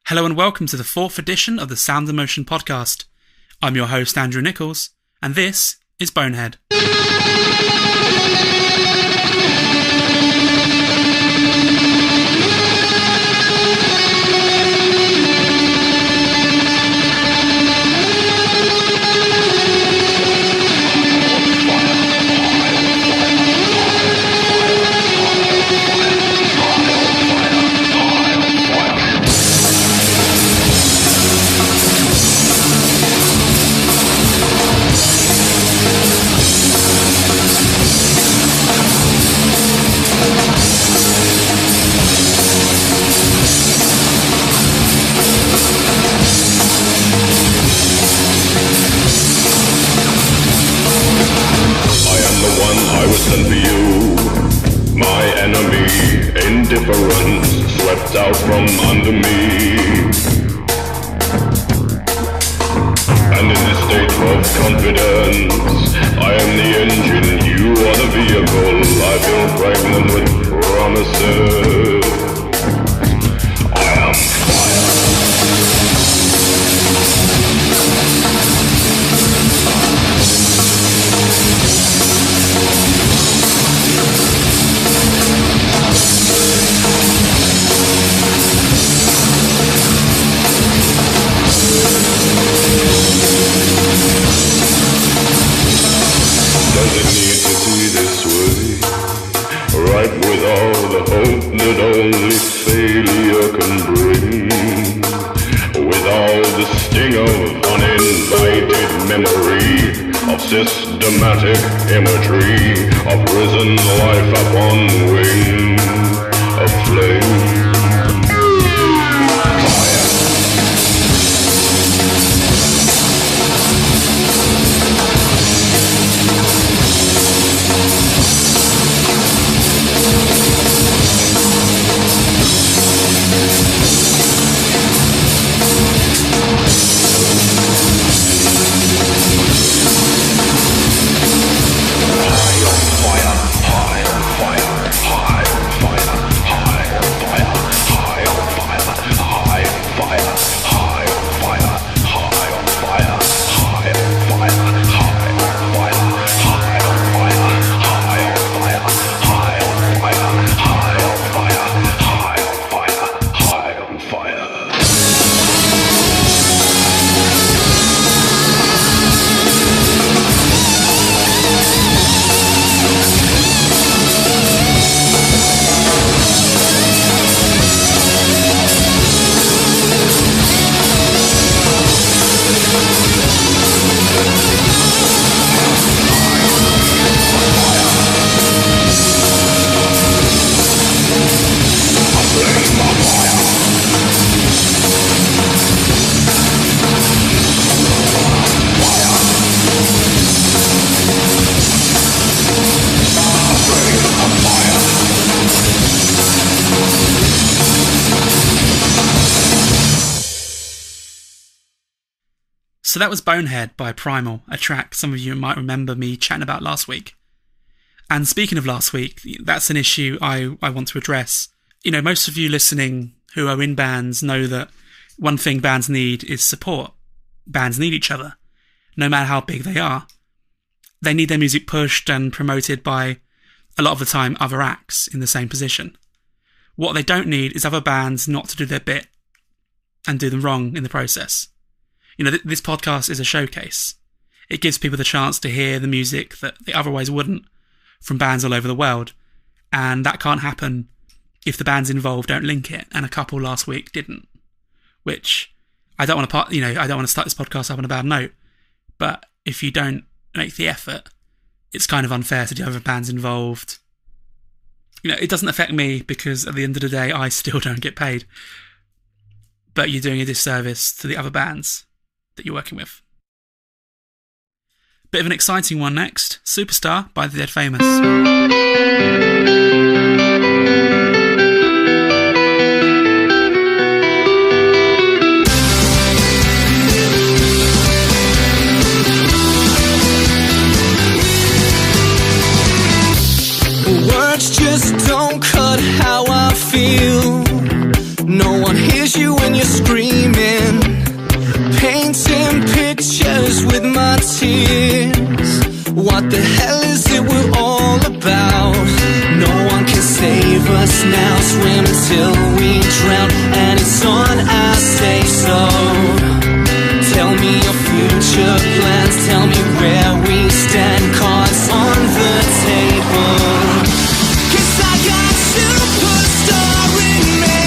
Hello and welcome to the 4th edition of the Sound & Motion podcast. I'm your host Andrew Nichols, and this is Bonehead. Indifference swept out from under me, and in this state of confidence, I am the engine, you are the vehicle. I feel pregnant with promises. I am fire. Does it need to be this way? Right with all the hope that only failure can bring, with all the sting of uninvited memory, of systematic imagery, of risen life upon wing, of flame. So that was Bonehead by Primal, a track some of you might remember me chatting about last week. And speaking of last week, that's an issue I want to address. You know, most of you listening who are in bands know that one thing bands need is support. Bands need each other, no matter how big they are. They need their music pushed and promoted by, a lot of the time, other acts in the same position. What they don't need is other bands not to do their bit and do them wrong in the process. You know, this podcast is a showcase. It gives people the chance to hear the music that they otherwise wouldn't from bands all over the world. And that can't happen if the bands involved don't link it. And a couple last week didn't. Which, I don't want to start this podcast up on a bad note. But if you don't make the effort, it's kind of unfair to the other bands involved. You know, it doesn't affect me because at the end of the day, I still don't get paid. But you're doing a disservice to the other bands that you're working with. Bit of an exciting one next. Superstar by The Dead Famous. Words just don't cut how I feel. No one hears you when you're screaming, painting pictures with my tears. What the hell is it we're all about? No one can save us now. Swim until we drown, and it's on, I say so. Tell me your future plans, tell me where we stand. Cards on the table, 'cause I got superstar in me,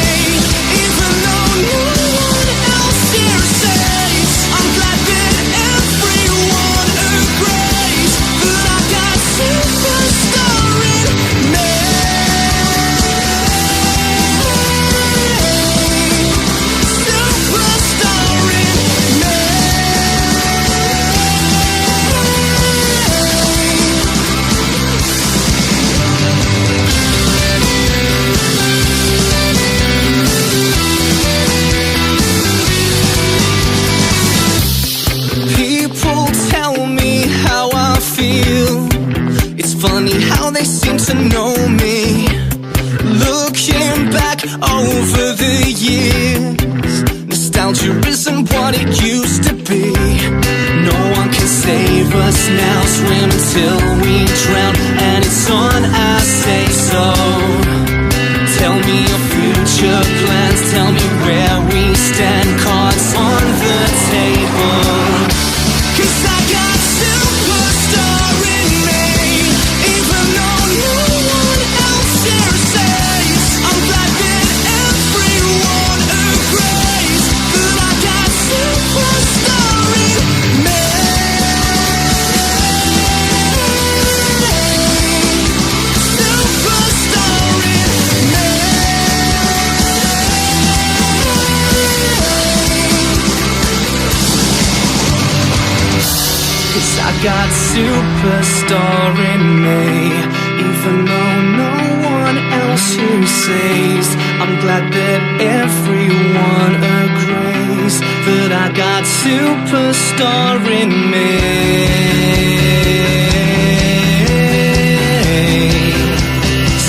even though no one else here says. I'm glad that everyone agrees that I got superstar in me. Superstar in me. People tell me how I feel. It's funny how they seem to know me. Looking back over the years, nostalgia isn't what it used to be. No one can save us now. Swim until we drown, and it's on, I say so. Tell me your future plans, tell me where we stand. Cards on the table, 'cause I got superstar in me, even though no one else here says. I'm glad that everyone agrees that I got superstar in me. Superstar in me. 'Cause I got superstar in me, even though no one else here says. I'm glad that everyone agrees that I got superstar in me.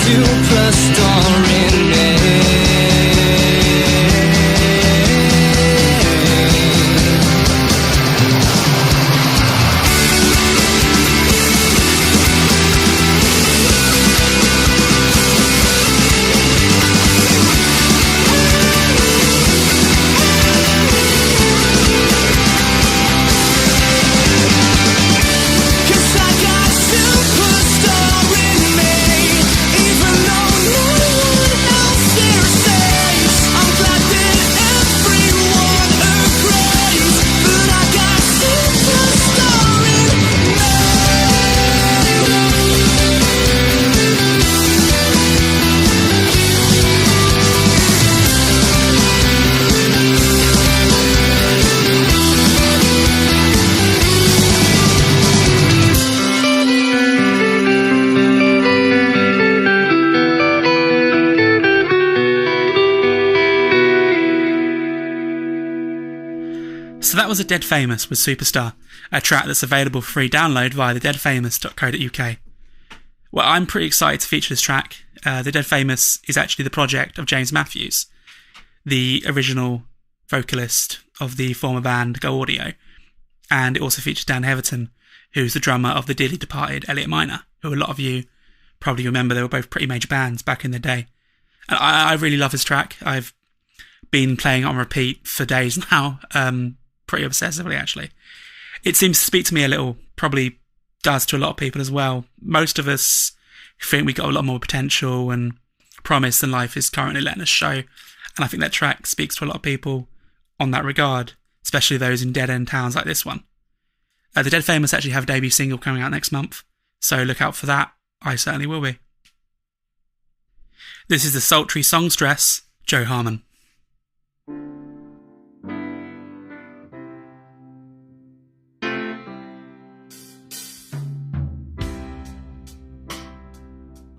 Superstar in me. So that was a Dead Famous with Superstar, a track that's available for free download via thedeadfamous.co.uk. Well, I'm pretty excited to feature this track. The Dead Famous is actually the project of James Matthews, the original vocalist of the former band Go Audio, and it also features Dan Heverton, who's the drummer of the dearly departed Elliot Minor, who a lot of you probably remember. They were both pretty major bands back in the day. And I really love this track. I've been playing it on repeat for days now, pretty obsessively actually. It seems to speak to me a little, probably does to a lot of people as well. Most of us think we got a lot more potential and promise than life is currently letting us show. And I think that track speaks to a lot of people on that regard, especially those in dead-end towns like this one. The Dead Famous actually have a debut single coming out next month, so look out for that. I certainly will be. This is the sultry songstress, Joe Harman.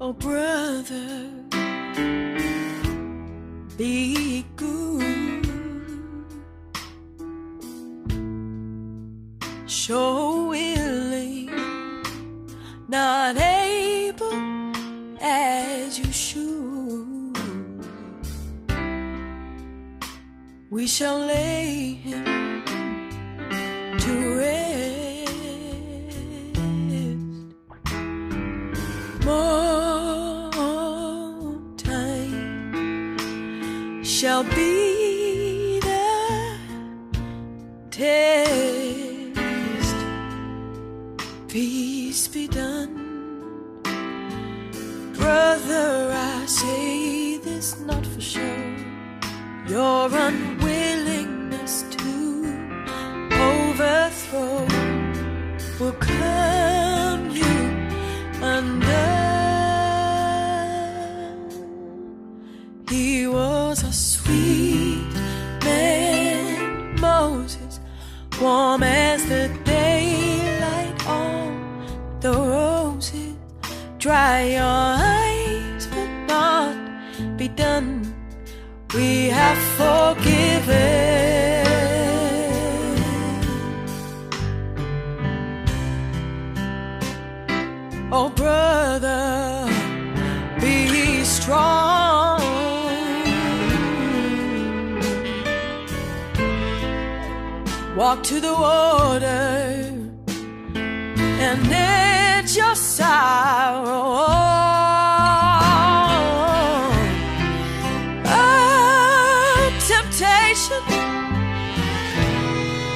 Oh, brother, be good. Show willing, not able as you should. We we shall lay him to rest. More time shall be the test. Peace be done. Brother, I say this not for show. Your unwillingness to overthrow will come you undone. He was a sweet man, Moses, warm as the daylight on the roses. Dry your eyes, but not be done. We have forgiven. Oh, brother, be strong. Walk to the water and let your sorrow.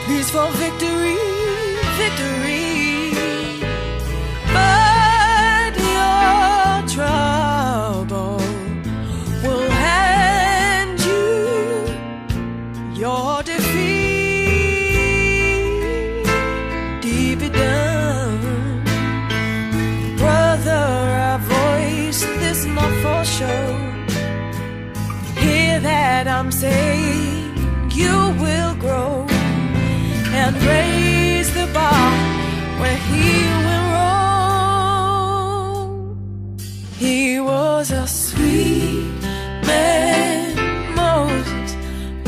Please for victory, victory. But your trouble will hand you your defeat. Deep it down, brother, I voice this not for show. Hear that I'm saying you will grow and raise the bar where he will roll. He was a sweet man, Moses,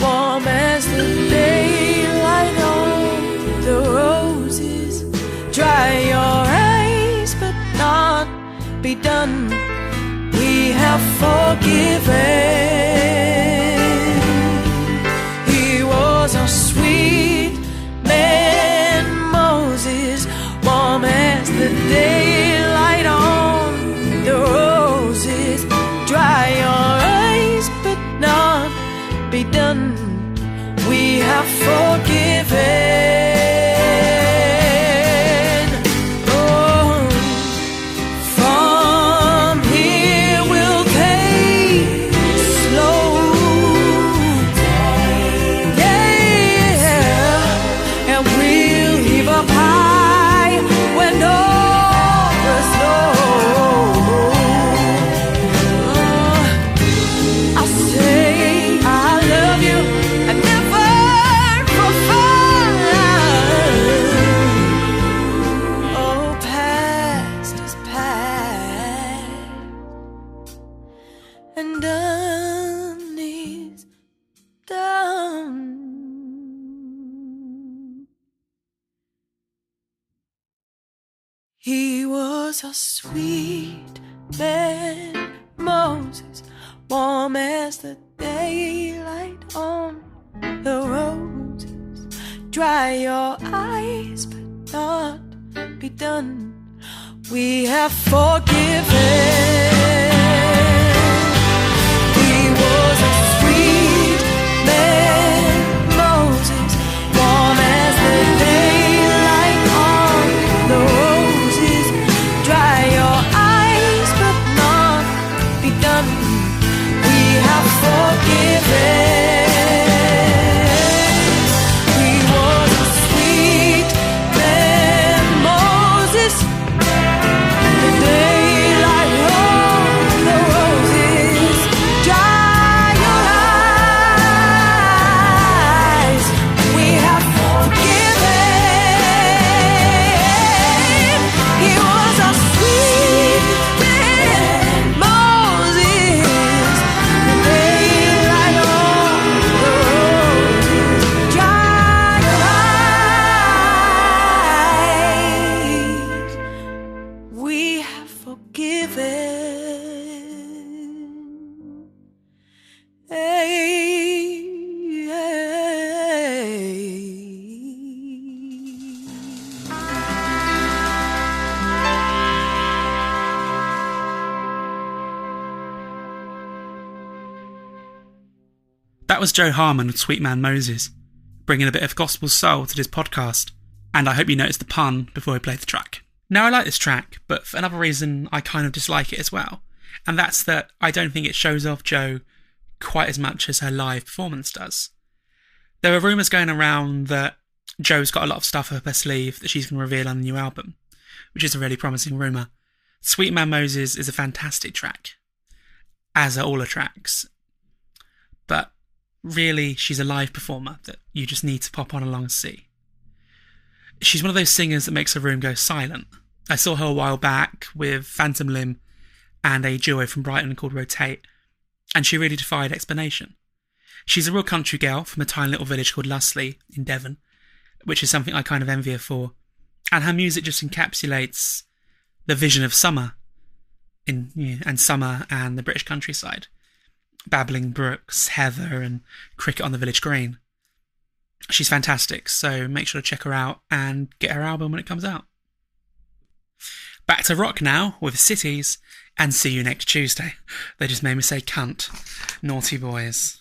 warm as the daylight on the roses. Dry your eyes, but not be done. We have forgiven. He was a sweet man, Moses, warm as the daylight on the roses. Dry your eyes, but not be done. We have forgiven. Oh, from here we'll take slow. Up high when all was low. I say I love you and never for fun. Oh, past is past and done is done. He was a sweet man, Moses, warm as the daylight on the roses. Dry your eyes, but not be done. We have forgiven. He was a sweet man, Moses, warm as the daylight on the roses. Dry your eyes, but not be done. We have forgiven. He was a sweet man, Moses. The daylight on the roses. Dry your eyes. that was Joe Harman with Sweet Man Moses, bringing a bit of gospel soul to this podcast, and I hope you noticed the pun before we played the track. Now, I like this track, but for another reason I kind of dislike it as well, and that's that I don't think it shows off Joe quite as much as her live performance does. There are rumours going around that Joe's got a lot of stuff up her sleeve that she's going to reveal on the new album, which is a really promising rumour. Sweet Man Moses is a fantastic track, as are all her tracks, but really she's a live performer that you just need to pop on along and see. She's one of those singers that makes a room go silent. I saw her a while back with Phantom Limb and a duo from Brighton called Rotate, and she really defied explanation. She's a real country girl from a tiny little village called Lussley in Devon, which is something I kind of envy her for, and her music just encapsulates the vision of summer and summer and the British countryside. Babbling brooks, heather and cricket on the village green. She's fantastic, so make sure to check her out and get her album when it comes out. Back to rock now with Cities and See You Next Tuesday. They just made me say cunt. Naughty boys.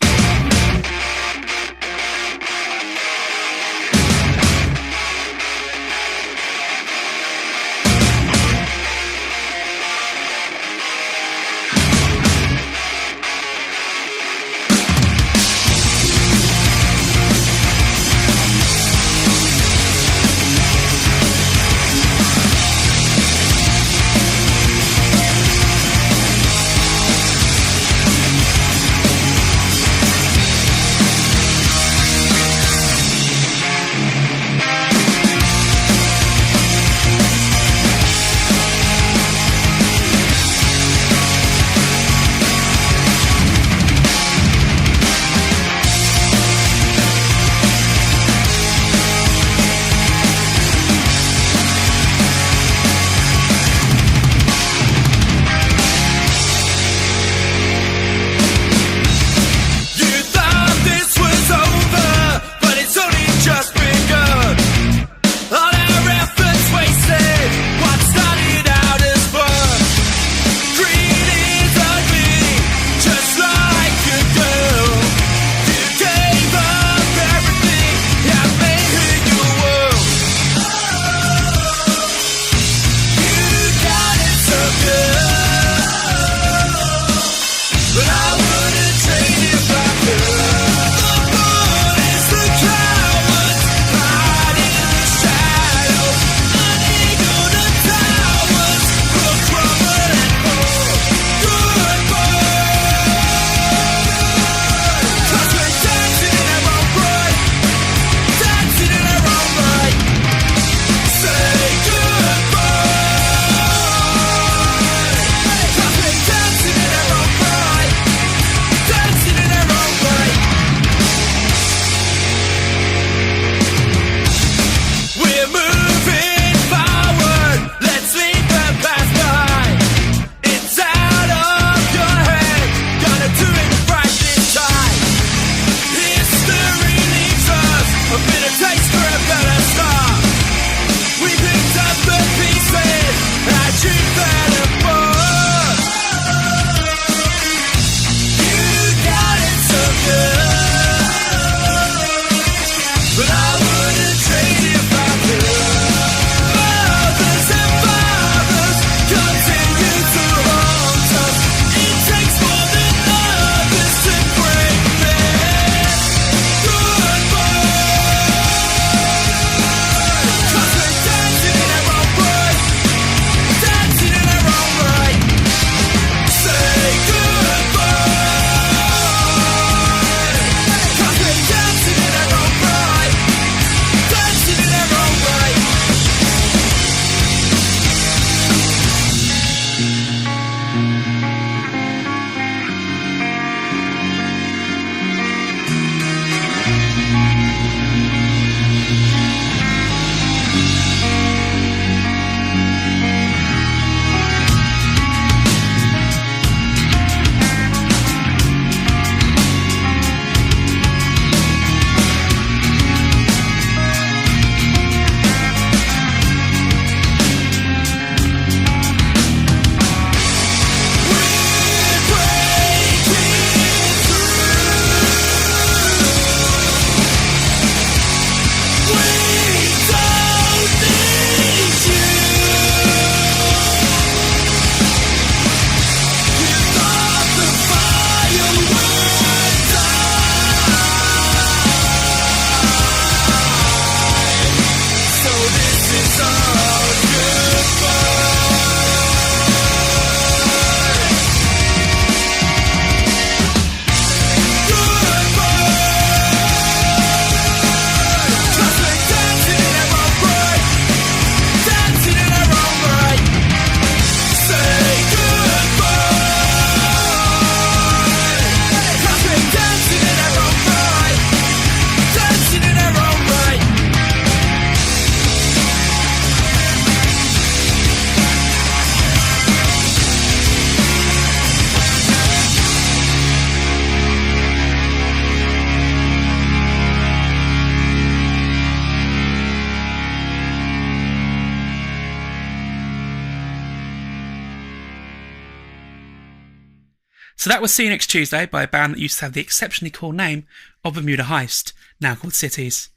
So that was See You Next Tuesday by a band that used to have the exceptionally cool name of Bermuda Heist, now called Cities.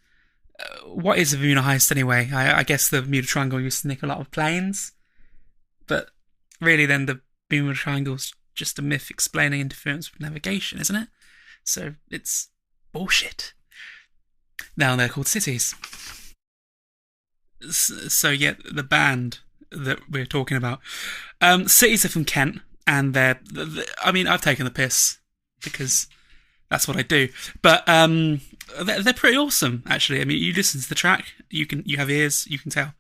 What is a Bermuda Heist anyway? I guess the Bermuda Triangle used to nick a lot of planes, but really then the Bermuda Triangle's just a myth explaining interference with navigation, isn't it? So it's bullshit. Now they're called Cities. So yeah, the band that we're talking about, Cities are from Kent, and I've taken the piss because that's what I do, but they're pretty awesome actually. I mean, you listen to the track, you have ears, you can tell.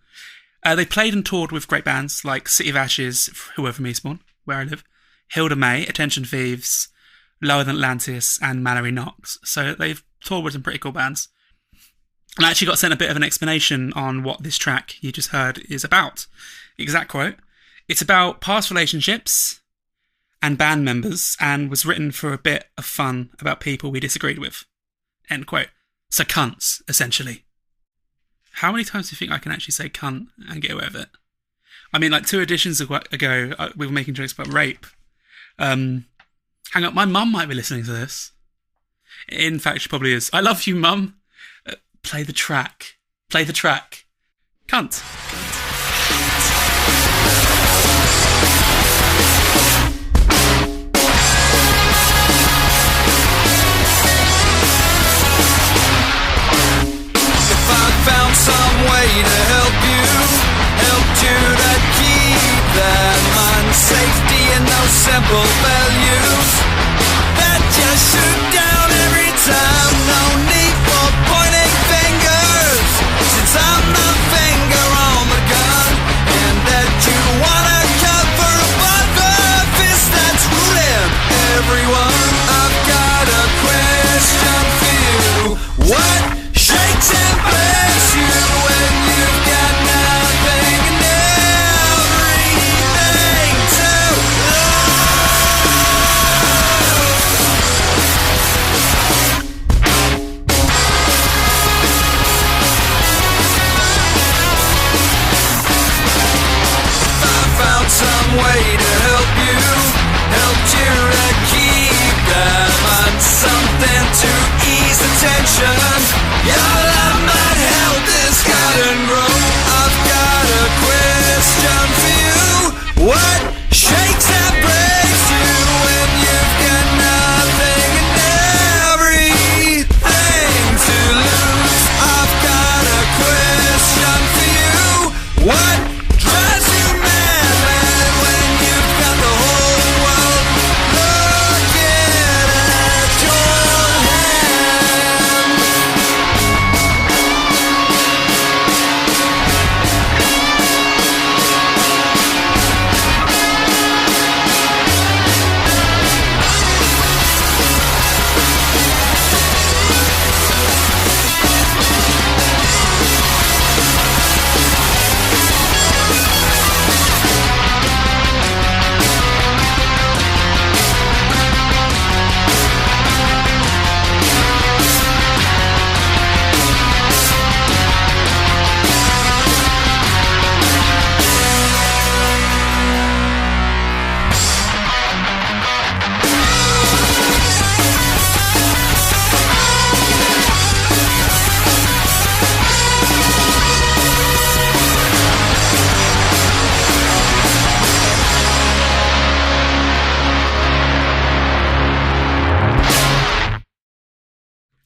They played and toured with great bands like City of Ashes, who are from Eastbourne, where I live, Hilda May, Attention Thieves, Lower Than Atlantis, and Mallory Knox. So they've toured with some pretty cool bands. And I actually got sent a bit of an explanation on what this track you just heard is about. Exact quote: "It's about past relationships and band members, and was written for a bit of fun about people we disagreed with." End quote. So cunts, essentially. How many times do you think I can actually say cunt and get away with it? I mean, like 2 editions ago, we were making jokes about rape. Hang on, my mum might be listening to this. In fact, she probably is. I love you, mum. Play the track. Play the track. Cunt. If I found some way to help you to keep that mind, safety and those simple values that just shoot down every time. No need for pointing fingers, since I'm the finger on the gun, and that you wanna cover above the fist that's ruling everyone. I've got a question for you. What shakes and breaks you when you've got nothing and everything to found some way to help you to keep that mind, something to ease the tension. Your love might help this garden grow. I've got a question for you. What shakes and breaks you when you've got nothing and everything to lose? I've got a question for you. What drives you mad, man, when you've got the whole world looking at your hand?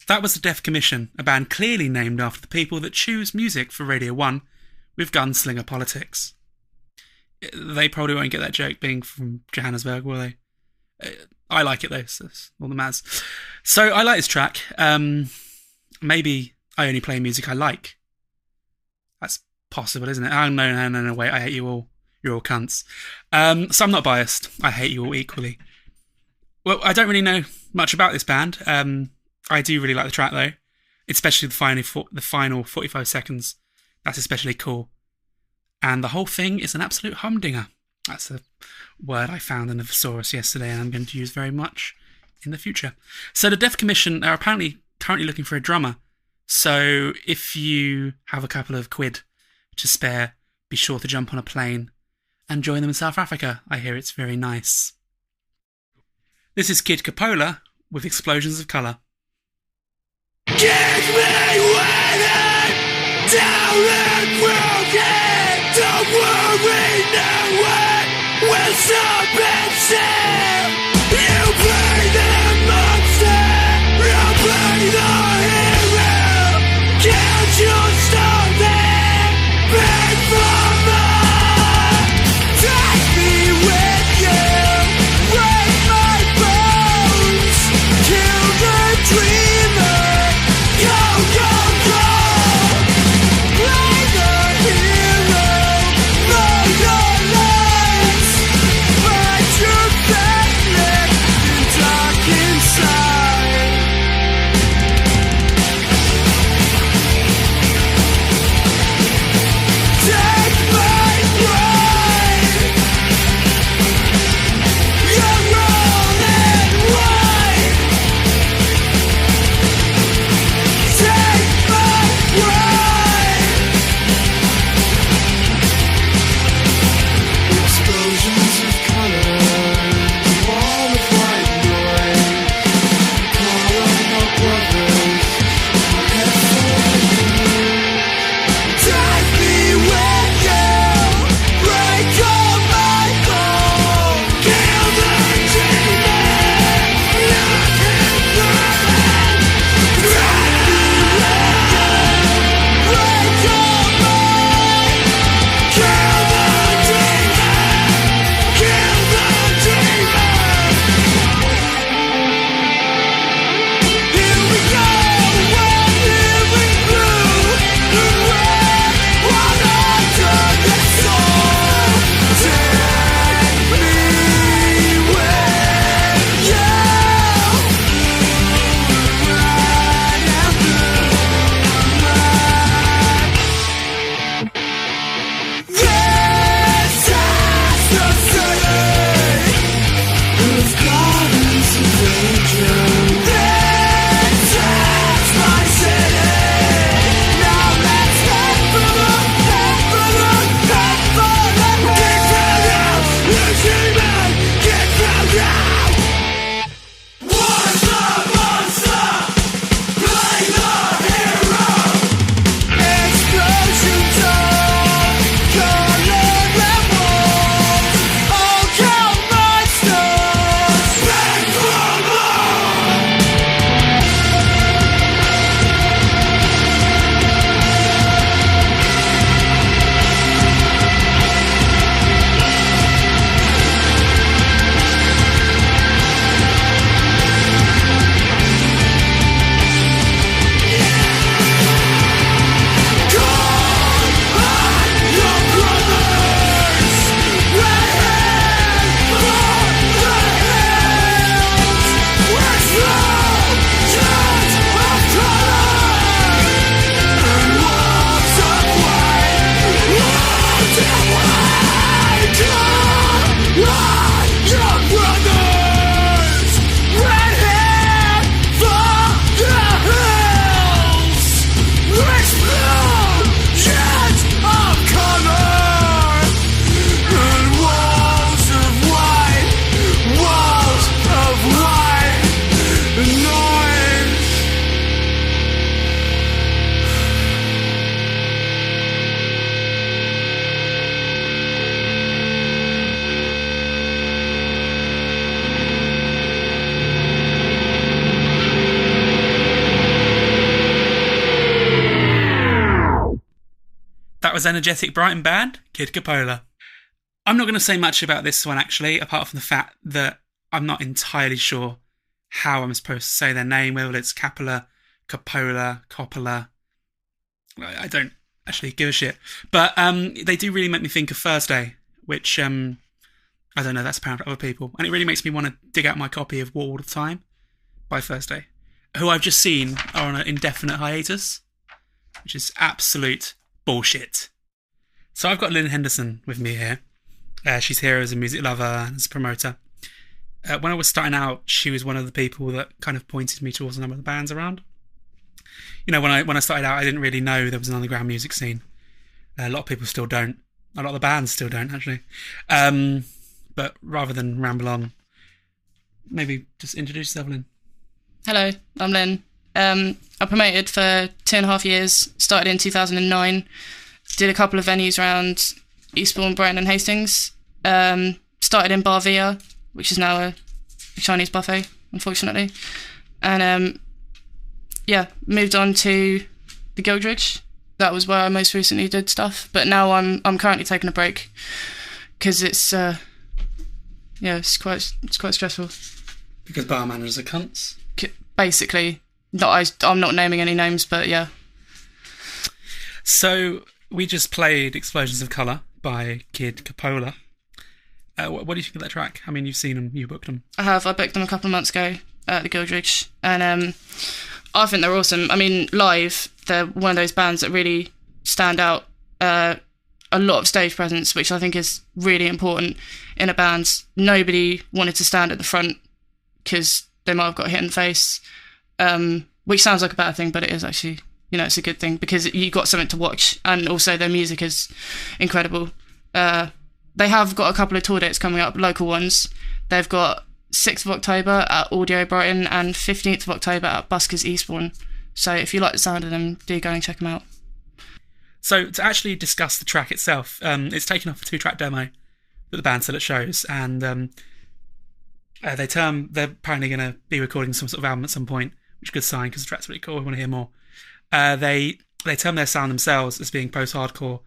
That was the Deaf Commission, a band clearly named after the people that choose music for Radio 1 with Gunslinger politics. They probably won't get that joke being from Johannesburg, will they? I like it though, so that's all that matters. So I like this track. Maybe I only play music I like. That's possible, isn't it? Oh, no, wait, I hate you all. You're all cunts. So I'm not biased. I hate you all equally. Well, I don't really know much about this band. I do really like the track though, especially the final 45 seconds. That's especially cool. And the whole thing is an absolute humdinger. That's a word I found in the thesaurus yesterday and I'm going to use very much in the future. So the Deaf Commission are apparently currently looking for a drummer. So if you have a couple of quid to spare, be sure to jump on a plane and join them in South Africa. I hear it's very nice. This is Kid Capola with Explosions of Colour. Keep me waiting down and broken. Don't worry, no one will stop and still. You play the monster, you play the hero. Can't you stop it? Beg for more. Take me with you, break my bones, kill the dreamer. Go, go, go! Play the hero, know your lines. Fight your battling in dark inside. Take my pride. You're all in white. Take my pride. Explosions of color, wall of white noise. Call on my brothers, head for you. Take me with you, break all my bones. Kill the demon, knock him down. Take me with you, break all mine. Kill the demon, kill the demon. Here we go, we're living through the red one under the soul. Take me with you. Red and blue, this is the city of gardens of danger. This is my city. Now let's head for the, head for the, head for the. Get found out, the demon. Get found out. Monster, monster, play the hero. Explosions of color and walls. All count monsters. Beg for more. That was energetic Brighton band, Kid Capola. I'm not going to say much about this one, actually, apart from the fact that I'm not entirely sure how I'm supposed to say their name, whether it's Capola, Capola, Coppola. I don't actually give a shit. But they do really make me think of Thursday, which, I don't know, that's apparent for other people. And it really makes me want to dig out my copy of War of Time by Thursday, who I've just seen are on an indefinite hiatus, which is absolute bullshit. So I've got Lynn Henderson with me here. She's here as a music lover and as a promoter. When I was starting out, she was one of the people that kind of pointed me towards a number of the bands around. You know, when I started out, I didn't really know there was an underground music scene. A lot of people still don't. A lot of the bands still don't, actually. But rather than ramble on, maybe just introduce yourself, Lynn. Hello, I'm Lynn. I promoted for 2.5 years, started in 2009, did a couple of venues around Eastbourne, Brighton and Hastings. Started in Bar Via, which is now a Chinese buffet, unfortunately. And moved on to the Gildridge. That was where I most recently did stuff. But now I'm currently taking a break because it's quite stressful. Because bar managers are cunts? Basically. I'm not naming any names, but yeah. So we just played Explosions of Colour by Kid Capola. What do you think of that track? I mean, you've seen them, you booked them. I have. I booked them a couple of months ago at the Gildridge, and I think they're awesome. I mean, live, they're one of those bands that really stand out. A lot of stage presence, which I think is really important in a band. Nobody wanted to stand at the front because they might have got hit in the face, which sounds like a bad thing, but it is actually, it's a good thing because you got something to watch, and also their music is incredible. They have got a couple of tour dates coming up, local ones. They've got 6th of October at Audio Brighton and 15th of October at Buskers Eastbourne. So if you like the sound of them, do go and check them out. So to actually discuss the track itself, it's taken off a 2-track demo that the band sell at shows, and they're apparently going to be recording some sort of album at some point, which is a good sign because the track's really cool. I want to hear more. They term their sound themselves as being post-hardcore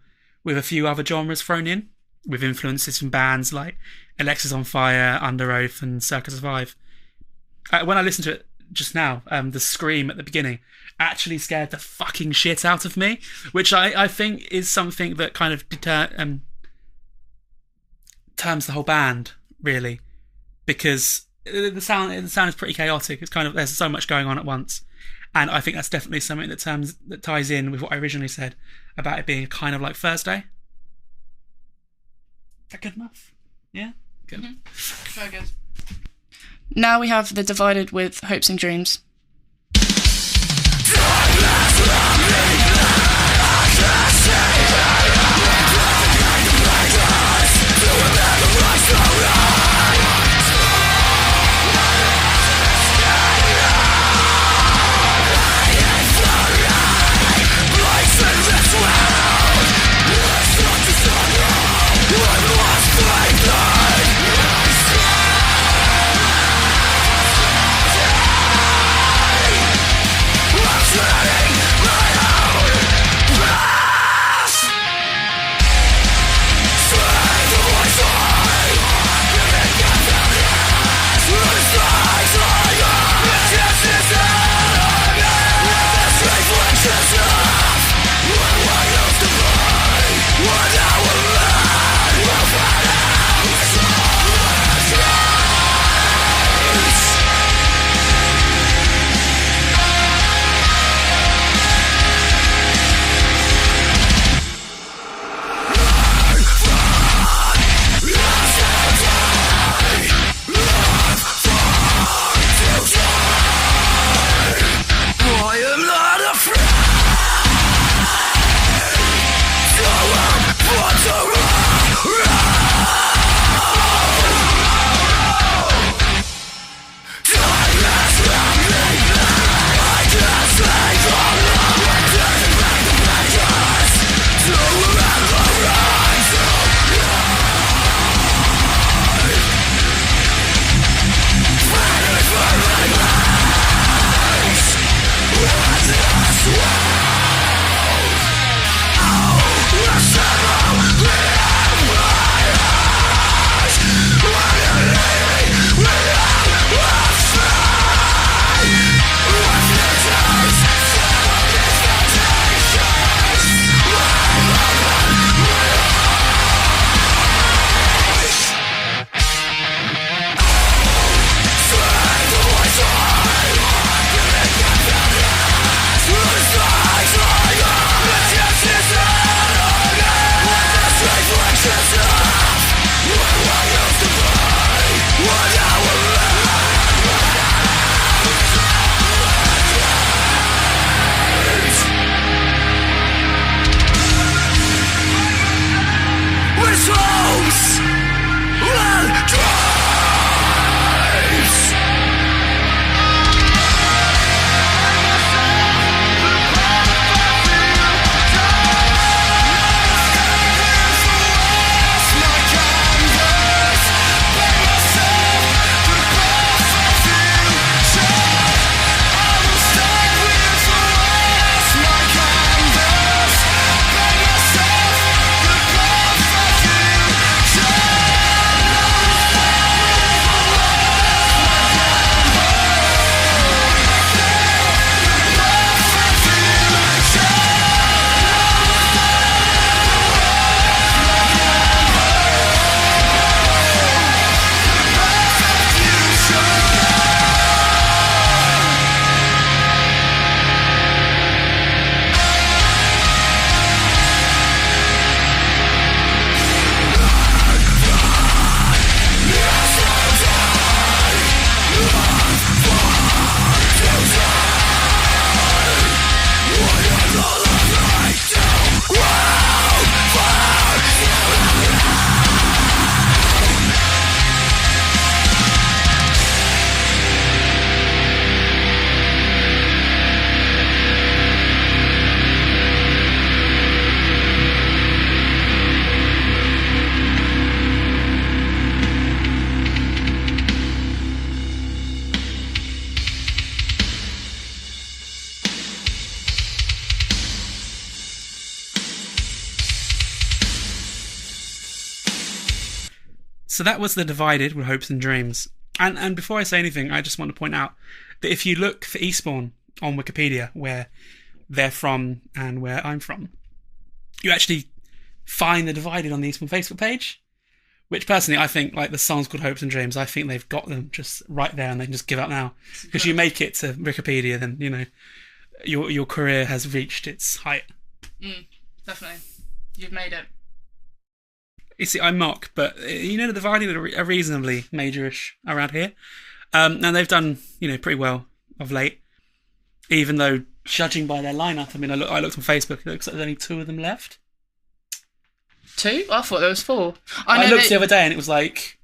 with a few other genres thrown in, with influences from bands like Alexis on Fire, Under Oath, and Circa Survive. When I listened to it just now, the scream at the beginning actually scared the fucking shit out of me, which I think is something that kind of terms the whole band, really, because the sound is pretty chaotic. It's kind of, there's so much going on at once, and I think that's definitely something that ties in with what I originally said about it being kind of like Thursday. Is that good enough? Yeah? Good. Mm-hmm. Very good. Now we have The Divided with Hopes and Dreams. So that was The Divided with Hopes and Dreams. And before I say anything, I just want to point out that if you look for Eastbourne on Wikipedia, where they're from and where I'm from, you actually find The Divided on the Eastbourne Facebook page, which personally I think, like, the song's called Hopes and Dreams. I think they've got them just right there and they can just give up now. Because you make it to Wikipedia, then, you know, your career has reached its height. Definitely. You've made it. You see, I mock, but, you know, The Divided are reasonably majorish around here. And they've done, you know, pretty well of late. Even though, judging by their lineup, I mean, I looked on Facebook, it looks like there's only 2 of them left. 2? I thought there was 4. I looked the other day and it was like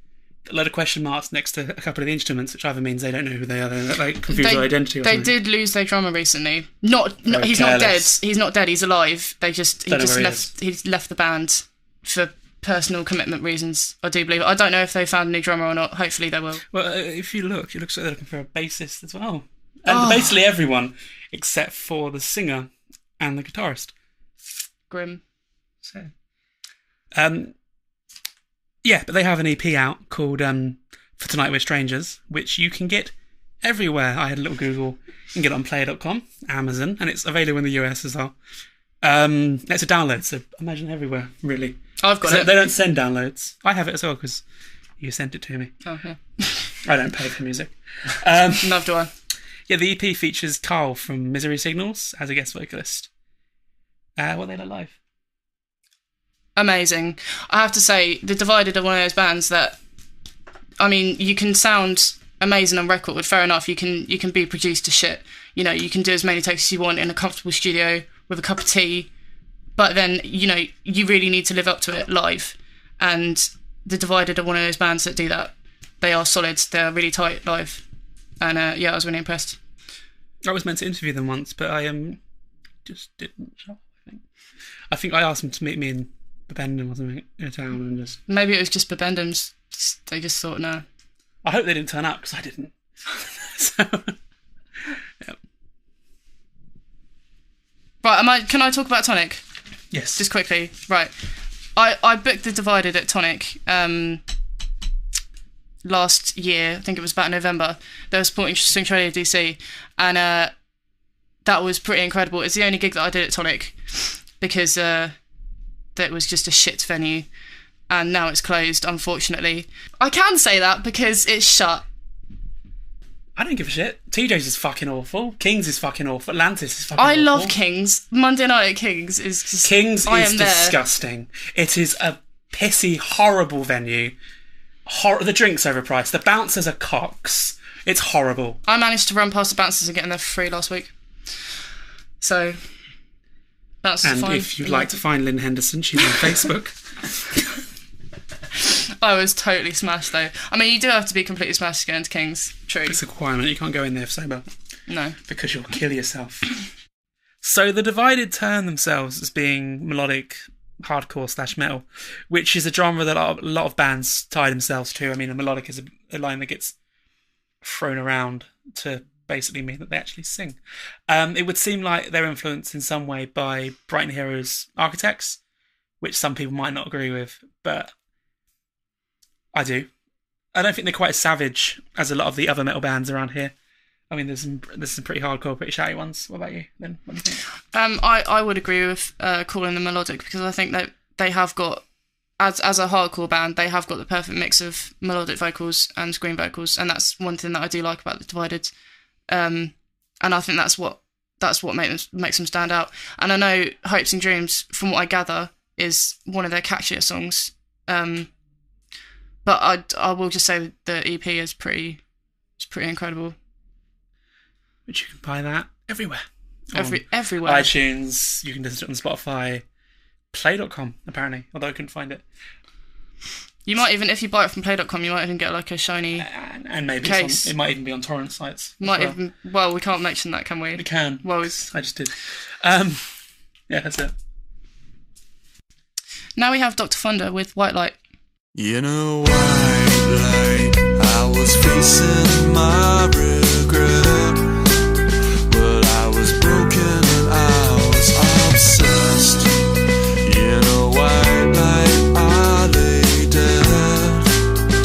a load of question marks next to a couple of the instruments, which either means they don't know who they are, they're like confused their identity or They something. did lose their drummer recently. He's not dead. He's not dead. He's alive. He's left the band for personal commitment reasons, I do believe. I don't know if they found a new drummer or not. Hopefully they will. Well, if you look, it looks like they're looking for a bassist as well. And basically everyone except for the singer and the guitarist. Grim. So, yeah, but they have an EP out called For Tonight We're Strangers, which you can get everywhere. I had a little Google. You can get it on player.com, Amazon, and it's available in the US as well. It's a download, so imagine everywhere, really. I've got it. They don't send downloads. I have it as well because you sent it to me. Oh, yeah. I don't pay for music. Neither do I. Yeah, the EP features Carl from Misery Signals as a guest vocalist. What they look live. Amazing. I have to say, The Divided are one of those bands that, I mean, you can sound amazing on record, fair enough. You can be produced to shit. You know, you can do as many takes as you want in a comfortable studio with a cup of tea, but then, you know, you really need to live up to it live. And The Divided are one of those bands that do that. They are solid. They're really tight live. And yeah, I was really impressed. I was meant to interview them once, but I just didn't show up, I think I asked them to meet me in Bibendum or something in a town and just... Maybe it was just Bibendum's. They just thought, no. I hope they didn't turn up, because I didn't. So, yeah. Right, can I talk about Tonic? Yes. Just quickly. Right. I booked The Divided at Tonic last year. I think it was about November. They were supporting Swing Radio DC, and that was pretty incredible. It's the only gig that I did at Tonic because that was just a shit venue, and now it's closed, unfortunately. I can say that because it's shut. I don't give a shit. TJ's is fucking awful. King's is fucking awful. Atlantis is fucking awful. I love King's. Monday night at King's is just... King's is disgusting. It is a pissy, horrible venue. The drink's overpriced. The bouncers are cocks. It's horrible. I managed to run past the bouncers and get in there for free last week. So, that's fine. And if you'd like to find Lynn Henderson, she's on Facebook. I was totally smashed, though. I mean, you do have to be completely smashed to get into King's. True. It's a requirement. You can't go in there sober. No. Because you'll kill yourself. So The Divided term themselves as being melodic hardcore / metal, which is a genre that a lot of bands tie themselves to. I mean, a melodic is a line that gets thrown around to basically mean that they actually sing. It would seem like they're influenced in some way by Brighton Heroes Architects, which some people might not agree with, but I do. I don't think they're quite as savage as a lot of the other metal bands around here. I mean, there's some pretty hardcore, pretty shouty ones. What about you, Lynn? What do you think? I would agree with calling them melodic, because I think that they have got, as a hardcore band, they have got the perfect mix of melodic vocals and scream vocals, and that's one thing that I do like about The Divided. And I think that's what makes them stand out. And I know Hopes and Dreams, from what I gather, is one of their catchier songs. But I will just say the EP is pretty incredible. Which you can buy that everywhere. Everywhere. iTunes, you can listen to it on Spotify, play.com, apparently, although I couldn't find it. You might even, if you buy it from play.com, you might even get like a shiny and maybe case. It might even be on torrent sites. Well, we can't mention that, can we? We can. Well, I just did. Yeah, that's it. Now we have Dr. Fonda with White Light. In a white light, I was facing my regret, but I was broken and I was obsessed. In a white light, I lay dead.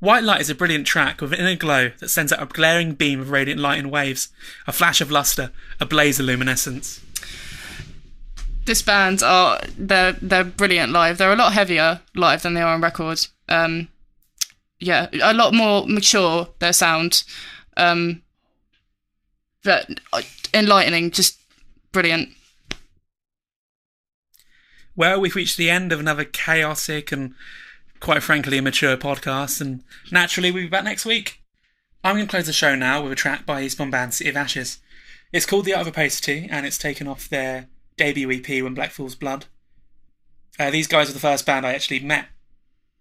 White Light is a brilliant track with an inner glow that sends out a glaring beam of radiant light and waves, a flash of lustre, a blaze of luminescence. This band they're brilliant live. They're a lot heavier live than they are on record. Yeah, a lot more mature, their sound. But enlightening, just brilliant. Well, we've reached the end of another chaotic and, quite frankly, immature podcast, and naturally we'll be back next week. I'm going to close the show now with a track by Eastbourne band City of Ashes. It's called The Art of Opacity, and it's taken off their debut EP, When Black Fool's Blood. These guys were the first band I actually met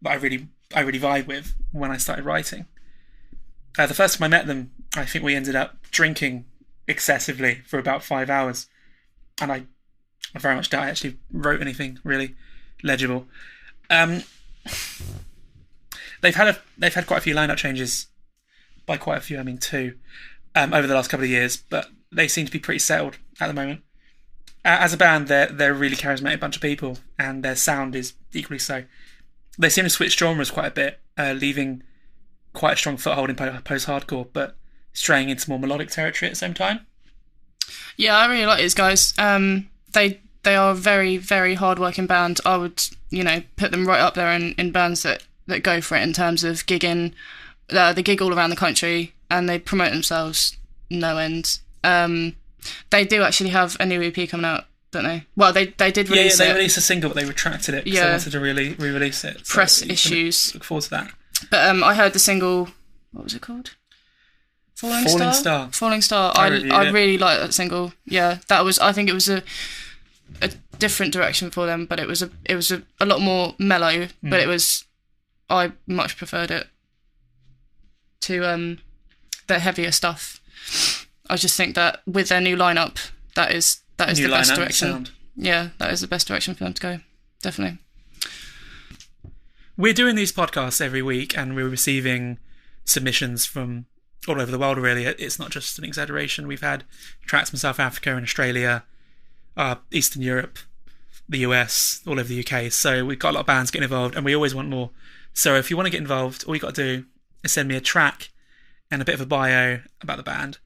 that I really vibe with when I started writing. The first time I met them, I think we ended up drinking excessively for about 5 hours, and I very much doubt I actually wrote anything really legible. They've had quite a few lineup changes. By quite a few, I mean 2, over the last couple of years, but they seem to be pretty settled at the moment. As a band, they're a really charismatic bunch of people, and their sound is equally so. They seem to switch genres quite a bit, leaving quite a strong foothold in post-hardcore, but straying into more melodic territory at the same time. Yeah, I really like these guys. They are a very, very hard-working band. I would, put them right up there in bands that go for it in terms of gigging. They gig all around the country, and they promote themselves no end. They do actually have a new EP coming out, don't they? Well, they did release it. Yeah, they released a single, but they retracted it because they wanted to re-release it. So press issues. Look forward to that. But I heard the single. What was it called? Falling Star. Falling Star. I really like that single. Yeah, that was. I think it was a different direction for them, but it was a lot more mellow. But it was. I much preferred it to their heavier stuff. I just think that with their new lineup, that is the best direction. Sound. Yeah, that is the best direction for them to go. Definitely. We're doing these podcasts every week, and we're receiving submissions from all over the world, really. It's not just an exaggeration. We've had tracks from South Africa and Australia, Eastern Europe, the US, all over the UK. So we've got a lot of bands getting involved, and we always want more. So if you want to get involved, all you got to do is send me a track and a bit of a bio about the band,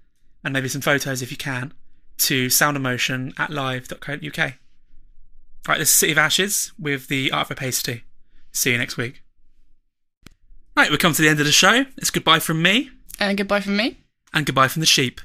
and maybe some photos if you can, to soundemotion@live.co.uk. Right, this is City of Ashes with The Art of Opacity. See you next week. Right, we've come to the end of the show. It's goodbye from me. And goodbye from me. And goodbye from the sheep.